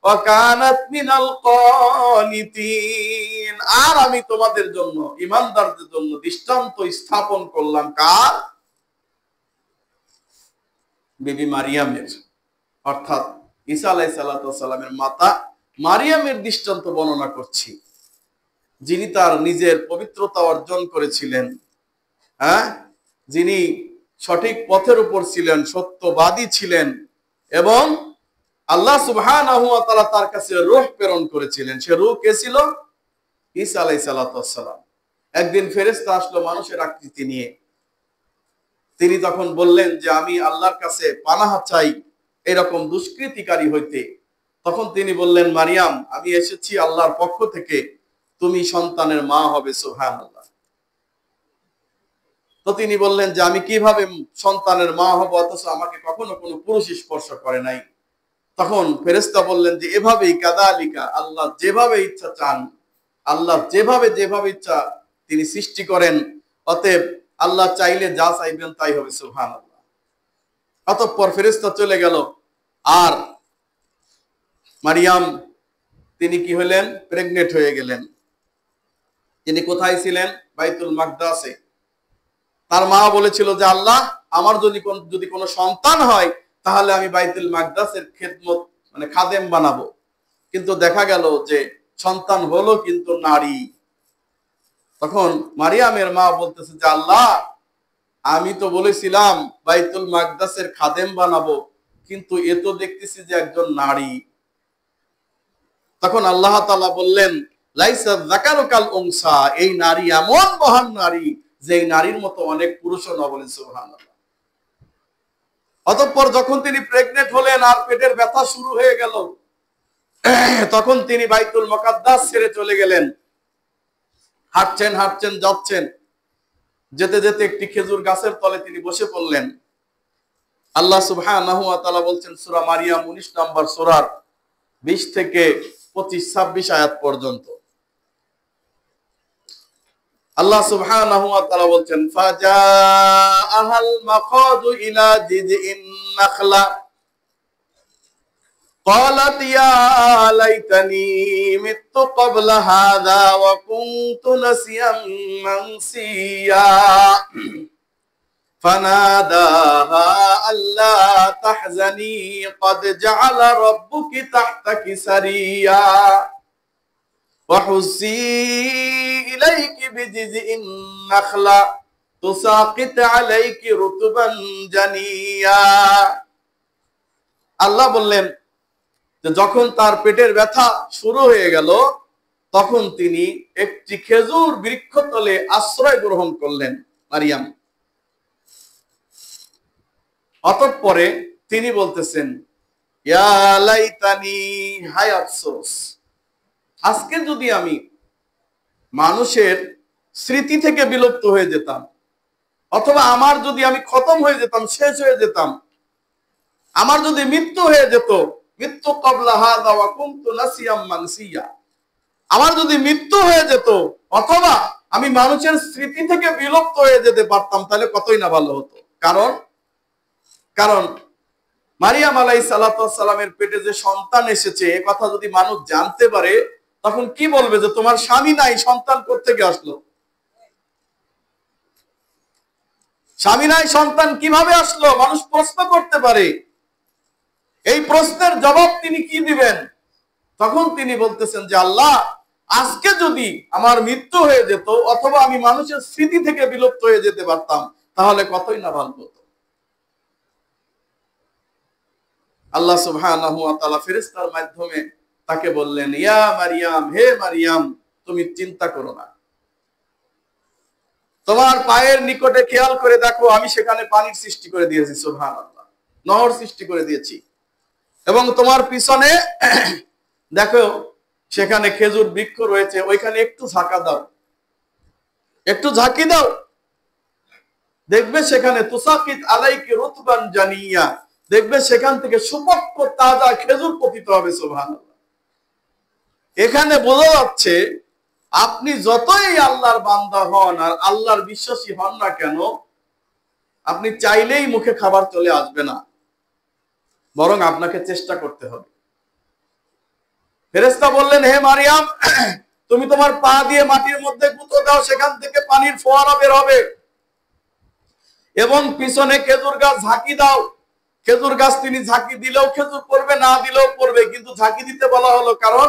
ওয়া কানাত মিনাল কানিতিন। আর আমি তোমাদের জন্য, ঈমানদারদের জন্য দৃষ্টান্ত স্থাপন করলাম কার? বিবি মারিয়ামের, অর্থাৎ ঈসা আলাইহিস সালামের মাতা মারিয়ামের দৃষ্টান্ত বর্ণনা করছি, যিনি তার নিজের পবিত্রতা অর্জন করেছিলেন, হ্যাঁ, যিনি সঠিক পথের উপর ছিলেন, সত্যবাদী ছিলেন, এবং আল্লাহ সুবহানাহু ওয়া তাআলা তার কাছে রূহ প্রেরণ করেছিলেন। সে রূহ কে ছিল? ঈসা আলাইহিস সালাম। একদিন ফেরেশতা আসলো মানুষের আকৃতি নিয়ে। তিনি তখন বললেন যে আমি আল্লাহর কাছে পানাহ চাই এরকম দুষ্কৃতিকারী হইতে। তখন তিনি বললেন, মারিয়াম, আমি এসেছি আল্লাহর পক্ষ থেকে, তুমি সন্তানের মা হবে। সুবহানাল্লাহ। তো তিনি বললেন যে আমি কিভাবে সন্তানের মা হব, অথচ আমাকে কখনো কোনো পুরুষ স্পর্শ করে নাই। তখন ফেরেশতা বললেন যে এভাবেই, কাযালিকা, আল্লাহ যেভাবে ইচ্ছা চান, আল্লাহ যেভাবে ইচ্ছা তিনি সৃষ্টি করেন, অতএব আল্লাহ চাইলে যা চাইবেন তাই হবে। সুবহানাল্লাহ। অতঃপর ফেরেশতা চলে গেল, আর মারিয়াম তিনি কি হলেন? প্রেগনেন্ট হয়ে গেলেন। তিনি কোথায় ছিলেন? বাইতুল মাকদাসে। তার মা বলেছিল যে আল্লাহ, আমার যদি কোনো সন্তান হয় তাহলে আমি বাইতুল মাকদাসের খেদমত মানে খাদেম বানাবো। কিন্তু দেখা গেল যে সন্তান হলো কিন্তু নারী। তখন মারিয়ামের মা বলতেছে যে আল্লাহ, আমি তো বলেছিলাম বাইতুল মাকদাসের খাদেম বানাবো, কিন্তু এ তো দেখতেছি যে একজন নারী। তখন আল্লাহ তাআলা বললেন, লাইসা যাকারু কাল উনসা, এই নারী এমন মহান নারী যে এই নারীর মতো অনেক পুরুষও না। বলেন সুবহানাল্লাহ। অতঃপর যখন তিনি প্রেগনেন্ট হলেন আর পেটের ব্যথা শুরু হয়ে গেল, তখন তিনি বাইতুল মুকাদ্দাস ছেড়ে চলে গেলেন। হাঁটছেন যাচ্ছেন, যেতে যেতে একটি খেজুর গাছের তলে তিনি বসে পড়লেন। আল্লাহ সুবহানাহু ওয়া তাআলা বলছেন সূরা মারিয়াম 19 নম্বর সূরার 20 থেকে 25-26 আয়াত পর্যন্ত। আল্লাহ সুবহানাহু ওয়া তাআলা বলছেন, ফাজাআহাল মাখাদু ইলা জিযইন নাখলা ক্বালাত ইয়া লাইতানি মিততু ক্বাবলা হাযা ওয়া কুনতু নাসিয়াম মানসিয়া ফানাদাহা আল্লা তাহজানি ক্বাদ জাআলা রাব্বুকি তাহতাকি সারিয়া وحسي إليك بجذع النخلة تساقط عليك رطبا جنيا। আল্লাহ বললেন যে যখন তার পেটের ব্যথা শুরু হয়ে গেল, তখন তিনি একটি খেজুর বৃক্ষ তলে আশ্রয় গ্রহণ করলেন মারিয়াম। অতঃপরে তিনি বলতেছেন, ইয়া লাইতানি, হায় আফসোস, আজকে যদি আমি মানুষের স্মৃতি থেকে বিলুপ্ত হয়ে যেতাম, অথবা আমার যদি আমি খতম হয়ে যেতাম, শেষ হয়ে যেতাম, আমার যদি মৃত্যু হয়ে যেত, মৃত্যু ক্বাবলা হাযা ওয়া কুনতু নাসিয়াম মানসিয়া, আমার যদি মৃত্যু হয়ে যেত অথবা আমি মানুষের স্মৃতি থেকে বিলুপ্ত হয়ে যেতে পারতাম, তাহলে কতই না ভালো হতো। কারণ মারিয়াম আলাইহিস সালামের পেটে যে সন্তান এসেছে এ কথা যদি মানুষ জানতে পারে, তখন কি বলবে যে তোমার স্বামী নাই, সন্তান কোত্থেকে আসলো? স্বামী নাই, সন্তান কিভাবে আসলো? মানুষ প্রশ্ন করতে পারে। এই প্রশ্নের জবাব তিনি কি দিবেন? তখন তিনি বলতেছেন যে আল্লাহ, আজকে যদি আমার মৃত্যু হয়ে যেত অথবা আমি মানুষের স্মৃতি থেকে বিলুপ্ত হয়ে যেতে পারতাম, তাহলে কতই না ভালো হতো। আল্লাহ সুবহানাহু ওয়া তাআলা ফেরেশতার মাধ্যমে তাকে বললেন, ইয়া মারিয়াম, হে মারিয়াম, তুমি চিন্তা করো না, তোমার পায়ের নিকটে খেয়াল করে দেখো, আমি সেখানে পানির সৃষ্টি করে দিয়েছি। সুবহানাল্লাহ। নহর সৃষ্টি করে দিয়েছি। এবং তোমার পিছনে দেখো সেখানে খেজুর বৃক্ষ রয়েছে, ওইখানে একটু ঝাঁকা দাও, একটু ঝাঁকি দাও, দেখবে সেখানে তুসাকিত আলাইকি রুতবান জানিয়া, দেখবে সেখান থেকে সুপক্ক তাজা খেজুর পতিত হবে। সুবহানাল্লাহ। এখানে বোঝা যাচ্ছে আপনি যতই আল্লাহর বান্দা হন আর আল্লাহর বিশ্বাসী হন না কেন, আপনি চাইলেই মুখে খাবার চলে আসবে না, বরং আপনাকে চেষ্টা করতে হবে। ফেরেশতা বললেন, হে মারিয়াম, তুমি তোমার পা দিয়ে মাটির মধ্যে গুঁতো দাও, সেখান থেকে পানির ফোয়ারা বের হবে, এবং পিছনে খেজুর গাছ ঝাঁকি দাও, খেজুর গাছ তিনি ঝাঁকি দিলেও খেজুর পড়বে, না দিলেও পড়বে, কিন্তু ঝাঁকি দিতে বলা হলো কারণ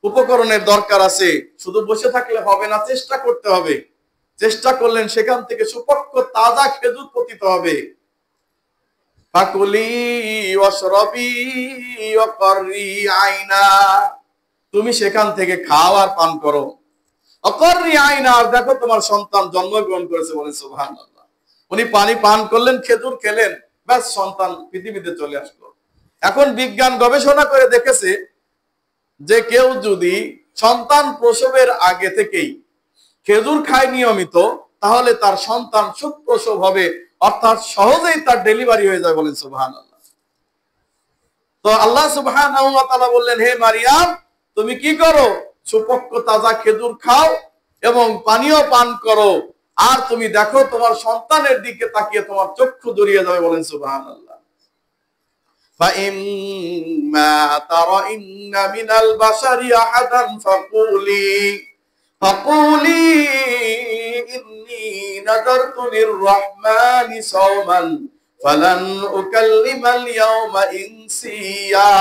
উপকরণের দরকার আছে, শুধু বসে থাকলে হবে না, চেষ্টা করতে হবে। চেষ্টা করলেন, সেখান থেকে সুপক্ষ তাজা খেজুর পতিত হবে। ফাকুলি ওয়াশরাবি ওয়াকরি আইনা, তুমি সেখান থেকে খাও আর পান করো। অকরি আইনা, আর দেখো তোমার সন্তান জন্মগ্রহণ করেছে, বলেন সুবহানাল্লাহ। উনি পানি পান করলেন, খেজুর খেলেন, ব্যাস সন্তান পৃথিবীতে চলে আসলো। এখন বিজ্ঞান গবেষণা করে দেখেছে যে কেউ যদি সন্তান প্রসবের আগে থেকেই খেজুর খায় নিয়মিত, তাহলে তার সন্তান সুপ্রসব হবে, অর্থাৎ সহজেই তার ডেলিভারি হয়ে যায়, বলেন সুবহানাল্লাহ। তো আল্লাহ সুবহানাহু ওয়া তাআলা বললেন, হে মারিয়াম, তুমি কি করো? সুপক্ষ তাজা খেজুর খাও এবং পানীয় পান করো, আর তুমি দেখো তোমার সন্তানের দিকে তাকিয়ে তোমার চক্ষু জড়িয়ে যাবে, বলেন সুবহানাল্লাহ। فَإِمَّا تَرَيِنَّ مِنَ الْبَشَرِ أَحَدًا فَقُولِي إِنِّي نَذَرْتُ لِلرَّحْمَنِ صَوْمًا فَلَنْ أُكَلِّمَ الْيَوْمَ إِنسِيًّا।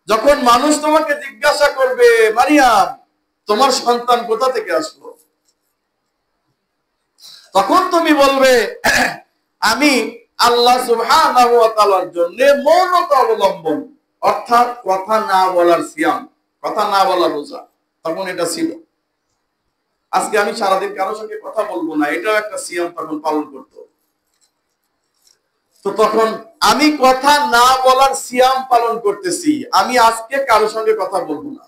যখন মানুষ তোমাকে জিজ্ঞাসা করবে, মারিয়াম, তোমার সন্তান কোথা থেকে আসলো, তখন তুমি বলবে, আমি আল্লাহ সুবহানাহু ওয়া তাআলার জন্য মৌনতা অবলম্বন, অর্থাৎ কথা না বলার সিয়াম, কথা না বলার রোজা, তখন এটা ছিল। আজকে আমি সারাদিন কারোর সঙ্গে কথা বলবো না, এটাও একটা সিয়াম তখন পালন করত। তো তখন আমি কথা না বলার সিয়াম পালন করতেছি, আমি আজকে কারোর সঙ্গে কথা বলবো না।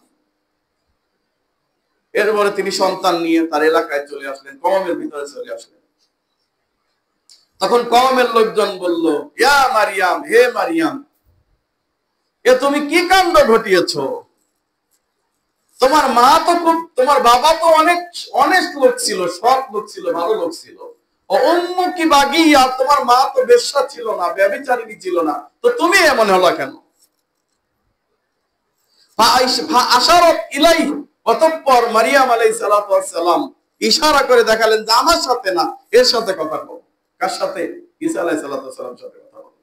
এরপরে তিনি সন্তান নিয়ে তার এলাকায় চলে আসলেন, কওমের ভিতরে চলে আসলেন। তখন কওমের লোকজন বলল, ইয়া মারিয়াম, হে মারিয়াম, এ তুমি কি কাণ্ড ঘটিয়েছো? তোমার মা তো খুব, তোমার বাবা তো অনেক অনেক লোক ছিল, সৎ লোক ছিল, ভালো লোক ছিল। উম্মুকি বাগিয়া, তোমার মা তো বেশ্যা ছিল না, ব্যভিচারিণী ছিল না, তো তুমি এমন হলো কেন? আশারাত ইলাইহি, অতঃপর মারিয়াম আলাইহিস সালাতু ওয়াস সালাম ইশারা করে দেখালেন যে আমার সাথে না, এর সাথে কথা বল। কার সাথে? ঈসা আলাইহিস সালাতু ওয়াস সালামের সাথে কথা বল।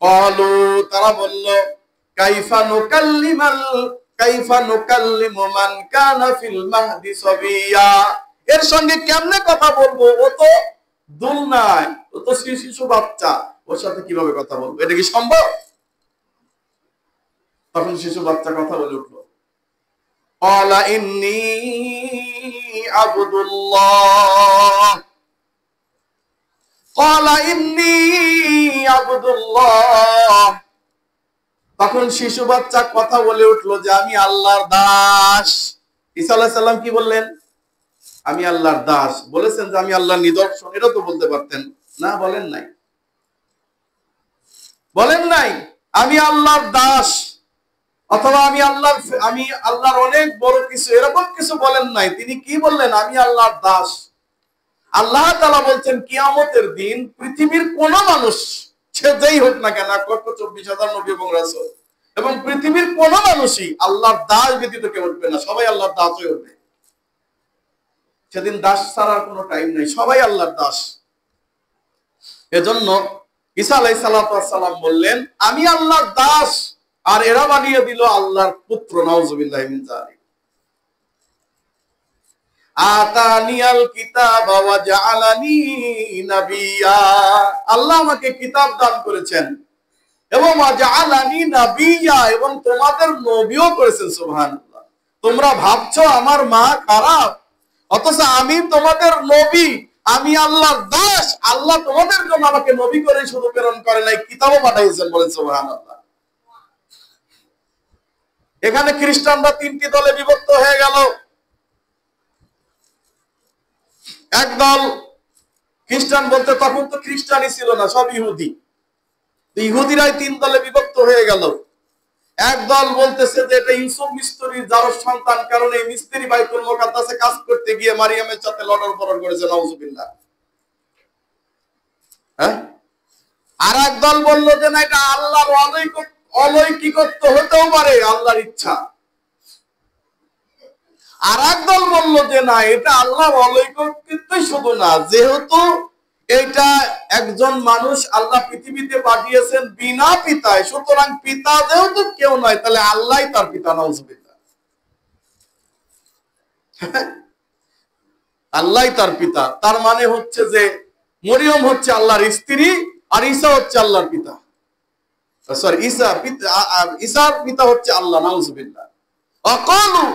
ক্বালু, তারা বলল, কাইফা নুকাল্লিমু মান কানা ফিল মাহদি সাবিয়া, এর সঙ্গে কেমনে কথা বলবো? ও তো দুল নাই, ও তো শিশু বাচ্চা, ওর সাথে কিভাবে কথা বলবো? এটা কি সম্ভব? তখন শিশু বাচ্চা কথা বলে উঠলো, ক্বালা ইন্নী আবদুল্লাহ, ক্বালা ইন্নী আবদুল্লাহ। তখন শিশু বাচ্চা কথা বলে উঠলো যে আমি আল্লাহর দাস। ঈসা আলাইহিস সালাম কি বললেন? আমি আল্লাহর দাস। বলেছেন যে আমি আল্লাহর নিদর্শন, এটা তো বলতে পারতেন না, বলেন নাই, বলেন নাই আমি আল্লাহর দাস, অথবা আমি আল্লাহর অনেক বড় কিছু, এরকম কিছু বলেন নাই। তিনি কি বললেন? আমি আল্লাহর দাস। আল্লাহ তাআলা বলছেন কিয়ামতের দিন পৃথিবীর কোন মানুষ, সে যেই হোক না কেন, 1,24,000 নবী এবং রাসূল, এবং পৃথিবীর কোন মানুষই আল্লাহর দাস ব্যতীত কেউ উঠবে না, সবাই আল্লাহর দাস হয়ে উঠবে। সেদিন দাস ছাড়ার কোনো টাইম নাই, সবাই আল্লাহর দাস। এজন্য ঈসা আলাইহিস সালাতু ওয়াস সালাম বললেন আমি আল্লাহর দাস, আর এরা বানিয়ে দিল আল্লাহর পুত্র। নাউযুবিল্লাহি মিন যালিক। আতানিয়াল কিতাবা ওয়া জাআলানি নাবিয়্যা, আল্লাহ আমাকে কিতাব দান করেছেন এবং ওয়া জাআলানি নাবিয়্যা, এবং তোমাদের নবীও করেছেন। সুবহানাল্লাহ। তোমরা ভাবছো আমার মা খারাপ, অথচ আমি তোমাদের নবী, আমি আল্লাহর দাস। আল্লাহ তোমাদের জন্য আমাকে নবী করে শুধু প্রেরণ করে নাই, কিতাবও পাঠিয়েছেন, বলেন সুবহানাল্লাহ। এখানে খ্রিস্টানরা 3টি দলে বিভক্ত হয়ে গেল। একদল খ্রিস্টান বলতে তখন তো খ্রিস্টানই ছিল না, সব ইহুদি। ইহুদিরাই 3 দলে বিভক্ত হয়ে গেল। একদল বলতেছে যে এটা ইউসুফ মিস্ত্রির জারজ সন্তান, কারণ এই মিস্ত্রি বাইতুল মুকাদ্দাসে কাজ করতে গিয়ে মারিয়ামের সাথে লড়ন পড়ন করেছে, নাউযুবিল্লাহ। হ্যাঁ, আর একদল বলল যে না, এটা আল্লাহর অলৌকিকত্ব হতেও পারে, আল্লাহর ইচ্ছা। আর একদল বলল যে না, এটা আল্লাহর অলৌকিকত্বই শুধু না, যেহেতু এইটা একজন মানুষ আল্লাহ পৃথিবীতে পাঠিয়েছেন বিনা পিতায়, সুতরাং পিতা যেহেতু কেউ নয় তাহলে আল্লাহ তার পিতা, নাউজুবিল্লাহ। আল্লাহ তার পিতা, তার মানে হচ্ছে যে মরিয়ম হচ্ছে আল্লাহর স্ত্রী আর ঈসা হচ্ছে আল্লাহর পিতা, সরি ঈসার পিতা হচ্ছে আল্লাহ, নাউজুবিল্লাহ। অকালু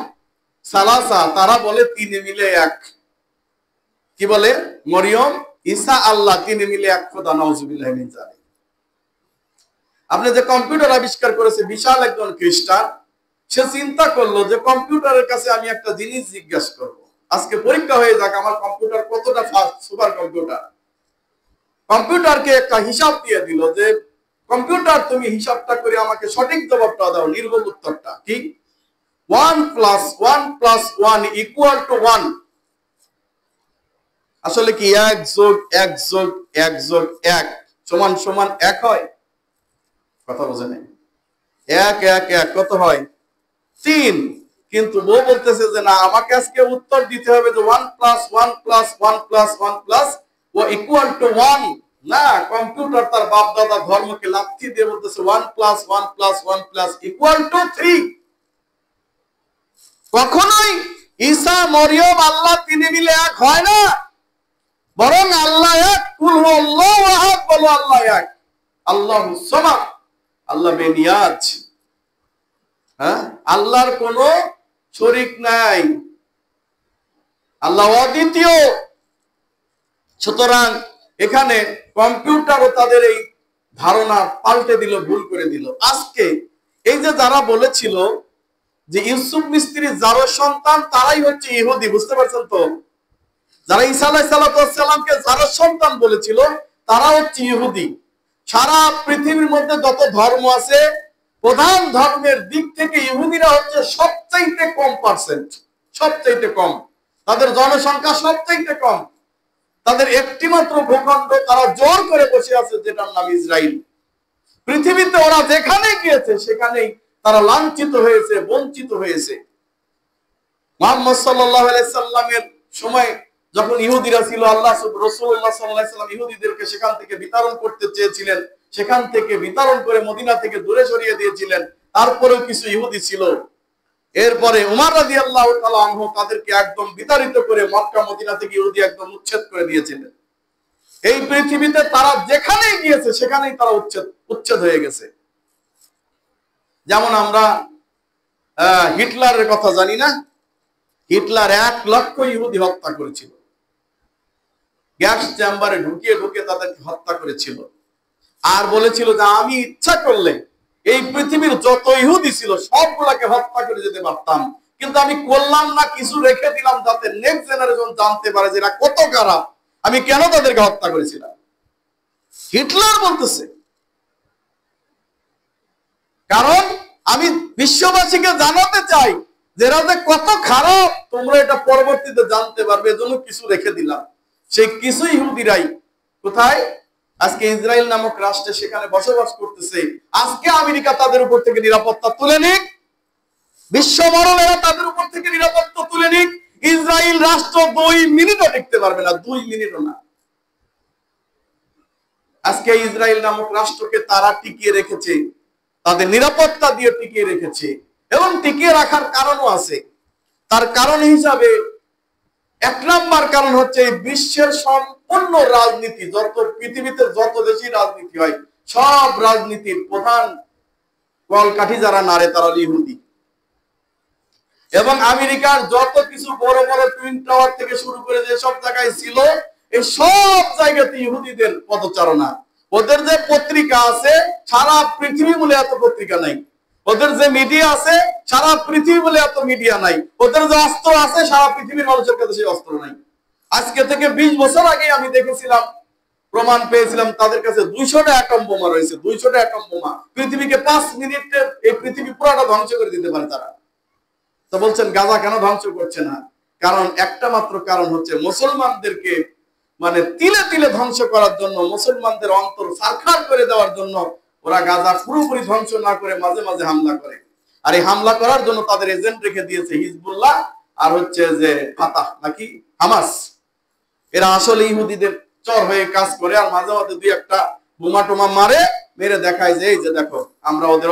সালাসা, তারা বলে তিনে মিলে এক। কি বলে? মরিয়ম, ঈসা, আল্লাহ তিনে মিলে এক খোদা, নাউজুবিল্লাহ মিন যালিক। আপনি যে কম্পিউটার আবিষ্কার করেছে বিশাল একজন খ্রিস্টান, সে চিন্তা করলো যে কম্পিউটারের কাছে আমি একটা জিনিস জিজ্ঞাসা করব, আজকে পরীক্ষা হয়ে যাক আমার কম্পিউটার কতটা ফাস্ট, সুপার কম্পিউটার। কম্পিউটারকে একটা হিসাব দিয়ে দিল যে কম্পিউটার তুমি হিসাবটা করে আমাকে সঠিক জবাবটা দাও, নির্ভুল উত্তরটা কি? 1 + 1 + 1 = 1। আসলে কি 1 + 1 + 1 + 1 = 1 হয়? কথা বোঝেন? 1 1 1 কত হয়? 3। কিন্তু ও বলতেছে যে না, আমাকে আজকে উত্তর দিতে হবে যে 1 + 1 + 1 + 1 + 1 না, কম্পিউটার তার বাপ দাদা ধর্মকে লাথি দিয়ে বলতেছে 1 + 1 + 1 + 3। কখনোই ঈসা, মরিয়ম, আল্লাহ তিনি মিলে এক হয় না, বরং আল্লাহ এক। কুল হুয়াল্লাহু আহাদ, বলো আল্লাহ এক। আল্লাহুস সামাদ, আল্লাহ বেনিয়াজ। হ্যাঁ, আল্লাহর কোনো শরীক নাই, আল্লাহ অদ্বিতীয়। সুতরাং এখানে কম্পিউটারও তাদের এই ধারণা পাল্টে দিল, ভুল করে দিল। আজকে এই যে যারা বলেছিল যে ইউসুফ মিস্ত্রির যারো সন্তান তারাই হচ্ছে ইহুদি, বুঝতে পারছেন তো? যারা ঈসা আলাইহিস সালামকে যারো সন্তান বলেছিল তারা হচ্ছে ইহুদি। সারা পৃথিবীর মধ্যে যত ধর্ম আছে, প্রধান ধর্মের দিক থেকে ইহুদিরা হচ্ছে সবচাইতে কম পার্সেন্ট, সবচাইতে কম। তাদের জনসংখ্যা সবচাইতে কম। তাদের একটি মাত্র ভূখণ্ড তারা জোর করে বসে আছে, যেটার নাম ইসরায়েল। পৃথিবীতে ওরা যেখানে গিয়েছে সেখানেই তারা লাঞ্ছিত হয়েছে, বঞ্চিত হয়েছে। মুহাম্মদ সাল্লাল্লাহু আলাইহি সাল্লামের সময় যখন ইহুদিরা ছিল, আল্লাহ রাসূলুল্লাহ সাল্লাল্লাহু আলাইহি সাল্লাম ইহুদিদেরকে সেখান থেকে বিতাড়ন করতে চেয়েছিলেন, সেখান থেকে বিতাড়ন করে মদিনা থেকে দূরে সরিয়ে দিয়েছিলেন। তারপরেও কিছু ইহুদি ছিল। এরপরে উমর রাদিয়াল্লাহু তাআলা আনহু তাদেরকে একদম বিতাড়িত করে মক্কা মদিনা থেকে ইহুদি একদম উচ্ছেদ করে দিয়েছিলেন। এই পৃথিবীতে তারা যেখানেই গিয়েছে সেখানেই তারা উচ্ছেদ হয়ে গেছে। যেমন আমরা হিটলারের কথা জানি না? হিটলার 1 লক্ষ ইহুদি হত্যা করেছিল, গ্যাস চেম্বারে ঢুকিয়ে ঢুকিয়ে তাদেরকে হত্যা করেছিল। আর বলেছিল যে আমি ইচ্ছা করলে এই পৃথিবীর যত ইহুদি ছিল সবগুলাকে হত্যা করে যেতে পারতাম, কিন্তু আমি করলাম না, কিছু রেখে দিলাম যাতে নেক্সট জেনারেশন জানতে পারে যে এরা কত খারাপ, আমি কেন তাদেরকে হত্যা করেছিলাম। হিটলার বলতেছে, কারণ আমি বিশ্ববাসীকে জানাতে চাই যে এরা যে কত খারাপ, তোমরা এটা পরবর্তীতে জানতে পারবে, এজন্য কিছু রেখে দিলাম। সেই কিছু ইহুদিরাই কোথায়? আজকে ইসরায়েল নামক রাষ্ট্রে সেখানে বসবাস করতেছে। আজকে আমেরিকা তাদের উপর থেকে নিরাপত্তা তুলে নিক, বিশ্ব মরলেরা তাদের উপর থেকে নিরাপত্তা তুলে নিক, ইসরায়েল রাষ্ট্র 2 মিনিটও টিকতে পারবে না, 2 মিনিটও না। আজকে ইসরায়েল নামক রাষ্ট্রকে তারা টিকিয়ে রেখেছে, তাদের নিরাপত্তা দিয়ে টিকিয়ে রেখেছে, এবং টিকিয়ে রাখার কারণও আছে। তার কারণ হিসাবে 1 নাম্বার কারণ হচ্ছে এই বিশ্বের সম্পূর্ণ রাজনীতি, যত পৃথিবীতে যত দেশই রাজনীতি হয় সব রাজনীতির প্রধান কলকাঠি যারা নাড়ে তারা ইহুদি। এবং আমেরিকার যত কিছু বড় বড় টুইন টাওয়ার থেকে শুরু করে যে সব জায়গায় ছিল, এই সব জায়গাতে ইহুদিদের পদচারণা। ওদের যে পত্রিকা আছে সারা পৃথিবী বলে এত পত্রিকা নাই, ওদের যে মিডিয়া আছে সারা পৃথিবী বলে এত মিডিয়া নাই, ওদের যে অস্ত্র আছে সারা পৃথিবীর মানুষের কাছে সেই অস্ত্র নাই। আজকে থেকে 20 বছর আগে আমি দেখেছিলাম, প্রমাণ পেয়েছিলাম তাদের কাছে 200টা অ্যাটম বোমা রয়েছে, 200টা অ্যাটম বোমা। পৃথিবীকে 5 মিনিটে এই পৃথিবী পুরোটা ধ্বংস করে দিতে পারে তারা। তো বলছেন গাজা কেন ধ্বংস করছে না? কারণ একটা মাত্র কারণ হচ্ছে মুসলমানদেরকে মানে তিলে তিলে ধ্বংস করার জন্য, মুসলমানদের অন্তর সারখার করে দেওয়ার জন্য ওরা গাজা পুরোপুরি ধ্বংস না করে মাঝে মাঝে হামলা করে। আর এই হামলা করার জন্য তাদের এজেন্ট রেখে দিয়েছে হিজবুল্লাহ আর হচ্ছে যে ফাতাহ নাকি হামাস। এরা আসলে ইহুদিদের চর হয়ে কাজ করে, আর মাঝে মাঝে দুই একটা বোমা টোমা মারে, মেরে দেখায় যে এই যে দেখো আমরা ওদের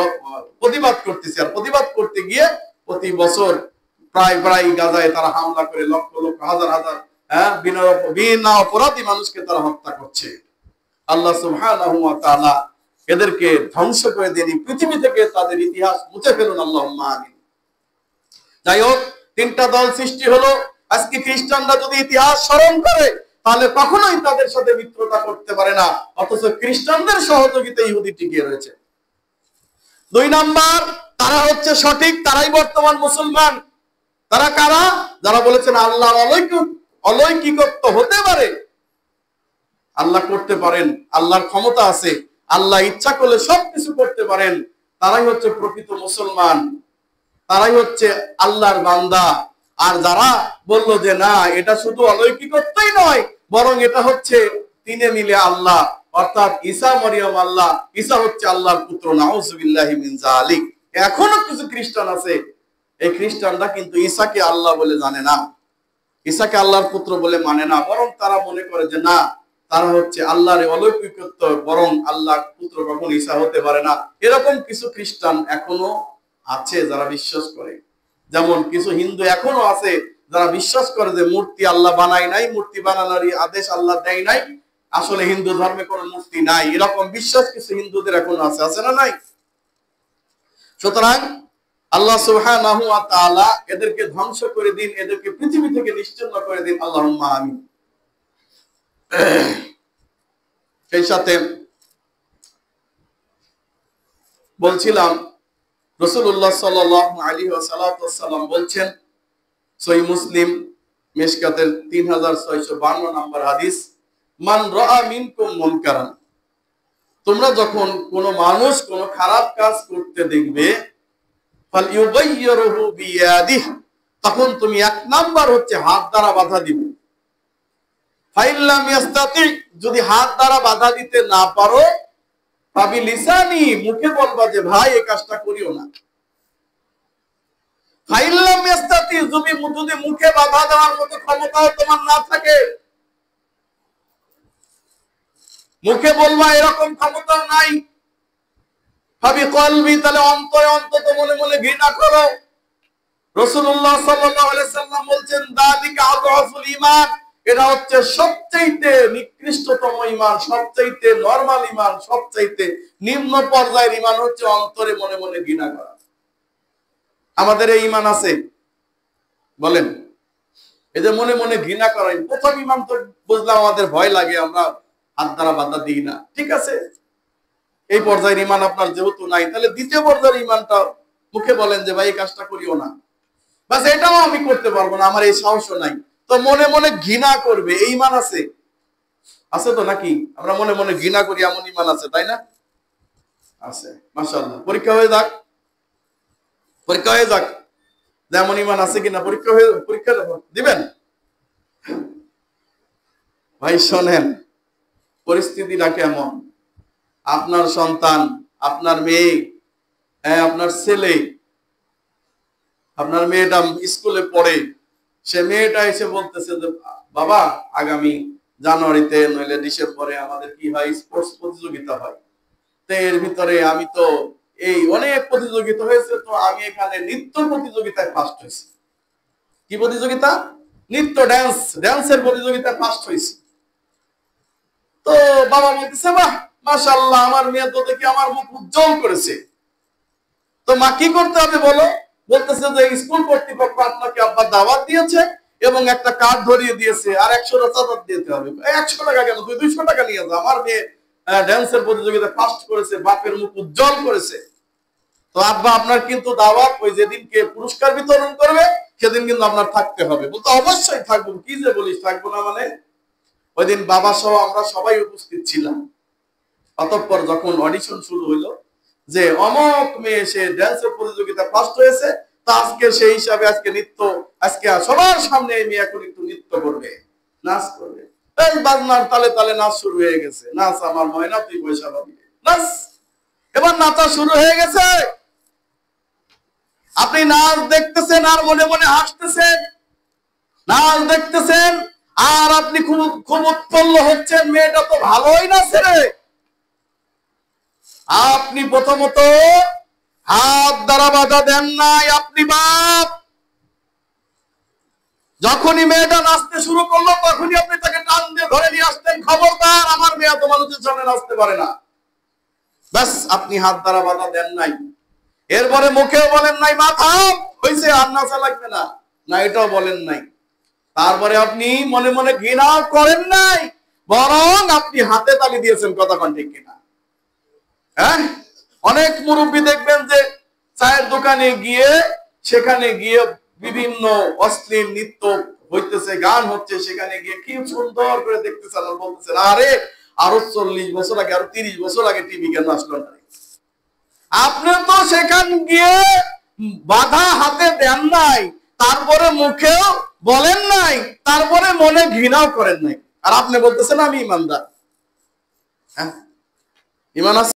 প্রতিবাদ করতেছি। আর প্রতিবাদ করতে গিয়ে প্রতি বছর প্রায় প্রায় গাজায় তারা হামলা করে লক্ষ লক্ষ হাজার হাজার বিনা অপরাধী মানুষকে তারা হত্যা করছে। আল্লাহ সুবহানাহু ওয়া তাআলা এদেরকে ধ্বংস করে দেন, পৃথিবী থেকে তাদের ইতিহাস মুছে ফেলুন, আল্লাহুম্মা আমিন। যাই হোক, তিনটা দল সৃষ্টি হলো। আজকে খ্রিস্টানরা যদি ইতিহাস স্মরণ করে তাহলে কখনোই তাদের সাথে মিত্রতা করতে পারে না, অথচ খ্রিস্টানদের সহযোগিতা ইহুদি টিকে রয়েছে। 2 নাম্বার, তারা হচ্ছে সঠিক, তারাই বর্তমান মুসলমান। তারা কারা? যারা বলেছেন আল্লাহর অলৌকিকত্ব হতে পারে, আল্লাহ করতে পারেন, আল্লাহর ক্ষমতা আছে, আল্লাহ ইচ্ছা করলে সবকিছু করতে পারেন। তারাই হচ্ছে প্রকৃত মুসলমান, তারাই হচ্ছে আল্লাহর বান্দা। আর যারা বলল যে না, এটা শুধু অলৌকিকত্বই নয়, বরং এটা হচ্ছে তিনে মিলে আল্লাহ, অর্থাৎ ঈসা মরিয়ম আল্লাহ, ঈসা হচ্ছে আল্লাহর পুত্র, নাউযুবিল্লাহি মিন যালিক। এখনো কিছু খ্রিস্টান আছে, এই খ্রিস্টানরা কিন্তু ঈসাকে আল্লাহ বলে জানে না, ঈসাকে আল্লাহর পুত্র বলে মানে না, বরং তারা মনে করে যে না, তারা হচ্ছে আল্লাহর অলৌকিকত্ব, বরং আল্লাহর পুত্র কখন ঈসা হতে পারে না। এরকম কিছু খ্রিস্টান এখনো আছে যারা বিশ্বাস করে। যেমন কিছু হিন্দু এখনো আছে যারা বিশ্বাস করে যে মূর্তি আল্লাহ বানায় নাই, মূর্তি বানানোর আদেশ আল্লাহ দেয় নাই, আসলে হিন্দু ধর্মে কোনো মূর্তি নাই। এরকম বিশ্বাস কিছু হিন্দুদের এখনো আছে, আছে না নাই? সুতরাং আল্লাহ সুবহানাহু ওয়া তাআলা এদেরকে ধ্বংস করে দিন, এদেরকে পৃথিবী থেকে নিশ্চিহ্ন করে দিন, আল্লাহুম্মা আমিন। সেই সাথে বলছিলাম, রাসূলুল্লাহ সাল্লাল্লাহু আলাইহি ওয়াসাল্লাম বলছেন, সহিহ মুসলিম মিশকাতের 3652 নম্বর হাদিস, মান রাআ মিনকুম মুনকারান, তোমরা যখন কোন মানুষ কোন খারাপ কাজ করতে দেখবে, ফালইউগাইয়িরহু বিয়াদিহি, তখন তুমি 1 নাম্বার হচ্ছে হাত দ্বারা বাধা দিবে। ফাইল্লাম ইয়াস্তাতি, যদি হাত দ্বারা বাধা দিতে না পারো, ফাবিলিসানি, মুখে বলবা যে ভাই এই কাজটা করিও না। ফাইল্লাম ইয়াস্তাতি, যদি মুখে বাধা দেওয়ার মতো ক্ষমতাও তোমার না থাকে, মুখে বলবা এরকম ক্ষমতা নাই, ফাবিকলবি, তাহলে অন্তরে অন্তত মনে মনে ঘৃণা করো। রাসূলুল্লাহ সাল্লাল্লাহু আলাইহি সাল্লাম বলছেন, যালিকা আযআফুল ঈমান, এটা হচ্ছে সবচেয়ে নিকৃষ্টতম ঈমান, সবচেয়ে নরমাল ঈমান, সবচেয়ে নিম্ন পর্যায়ের ঈমান হচ্ছে অন্তরে মনে মনে ঘৃণা করা। আমাদের এই ঈমান আছে? বলেন, এই যে মনে মনে ঘৃণা করা, প্রথম ঈমান তো বুঝলাম আমাদের ভয় লাগে, আমরা হাত দ্বারা বাধা দিই না, ঠিক আছে। এই পর্যায়ের ঈমান আপনার যেহেতু নাই, তাহলে দ্বিতীয় পর্যায়ের ঈমানটা মুখে বলেন যে ভাই এই কাজটা করিও না, বাস এটাও আমি করতে পারবো না, আমার এই সাহসও নাই, তো মনে মনে ঘৃণা করবে, এই ঈমান আছে? আছে তো নাকি? আমরা মনে মনে ঘৃণা করি, এমন ঈমান আছে, তাই না? আছে, মাশাআল্লাহ। পরীক্ষা হয়ে যাক, পরীক্ষা হয়ে যাক, যেমন ঈমান আছে কিনা পরীক্ষা দিবেন। ভাই শোনেন, পরিস্থিতিটা কেমন, আপনার সন্তান, আপনার মেয়ে, আপনার ছেলে, আপনার মেয়েটা স্কুলে পড়ে, সে মেয়েটা এসে বলতেছে যে বাবা, আগামী জানুয়ারিতে নইলে ডিসেম্বরে আমাদের কি হয়, স্পোর্টস প্রতিযোগিতা হয়, তো এর ভিতরে আমি তো এই অনেক প্রতিযোগিতা হয়েছে, তো আমি এখানে নৃত্য প্রতিযোগিতায় ফার্স্ট হয়েছি। কি প্রতিযোগিতা? নৃত্য, ড্যান্সের প্রতিযোগিতায় ফার্স্ট হয়েছি। তো বাবা বলতেছে, বাহ মাশাআল্লাহ, আমার মেয়ে তো দেখি আমার মুখ উজ্জ্বল করেছে। তো মা কি করতে হবে বলো? বলতেছে যে স্কুল কর্তৃপক্ষ আপনাকে আব্বা দাওয়াত দিয়েছে এবং একটা কার্ড ধরিয়ে দিয়েছে, আর 100 টাকা দিতে হবে। 100 টাকা কেন, তুই 200 টাকা নিয়ে যা, আমার মেয়ে ড্যান্সের প্রতিযোগিতায় ফার্স্ট করেছে, বাপের মুখ উজ্জ্বল করেছে। তো আব্বা আপনার কিন্তু দাওয়াত, ওই যেদিনকে পুরস্কার বিতরণ করবে সেদিন কিন্তু আপনার থাকতে হবে। বলতে অবশ্যই থাকবো, কি যে বলিস থাকবো না মানে? ওই দিন বাবা সহ আমরা সবাই উপস্থিত ছিলাম। অতঃপর যখন অডিশন শুরু হইলো যে অমক মেয়ে সে ড্যান্সের প্রতিযোগিতা ফার্স্ট হয়েছে, তা আজকে সেই হিসাবে আজকে নৃত্য, আজকে সবার সামনে এই মেয়ে এখন একটু নৃত্য করবে, নাচ করবে। এই বাজনার তালে তালে নাচ শুরু হয়ে গেছে, নাচ আমার ময়না তুই পয়সা পাবি, নাচ। এবার নাচা শুরু হয়ে গেছে, আপনি নাচ দেখতেছেন আর মনে মনে হাসতেছেন, নাচ দেখতেছেন আর আপনি খুব খুব উৎফুল্ল হচ্ছেন, মেয়েটা তো ভালোই না ছেলে। আপনি প্রথমত হাত দ্বারা বাধা দেন নাই, আপনি বাপ। যখনই মেয়েটা নাচতে শুরু করলো তখনই আপনি তাকে টান দিয়ে ধরে নিয়ে আসতেন, খবরদার আমার মেয়ে তো মানুষের সামনে নাচতে পারে না। ব্যাস, আপনি হাত দ্বারা বাধা দেন নাই। এরপরে মুখেও বলেন নাই মাথা হয়েছে আর নাচা লাগবে না, না এটাও বলেন নাই। তারপরে আপনি মনে মনে ঘৃণাও করেন নাই, বরং আপনি হাতে তালি দিয়েছেন। কথা কোন ঠিক কিনা? হ্যাঁ, অনেক মুরব্বী দেখবেন যে চায়ের দোকানে গিয়ে সেখানে গিয়ে বিভিন্ন অশ্লীল নৃত্য হইতেছে, গান হচ্ছে, সেখানে গিয়ে কি সুন্দর করে দেখতেছেন আর বলতেছেন আরে আরো 40 বছর আগে, আরো 30 বছর আগে টিভি কেন আসলো না? আপনি তো সেখান গিয়ে বাধা হাতে দেন নাই, তারপরে মুখেও বলেন নাই, তারপরে মনে ঘৃণাও করেন নাই, আর আপনি বলতেছেন আমি ইমানদার। হ্যাঁ, ইমান আছে?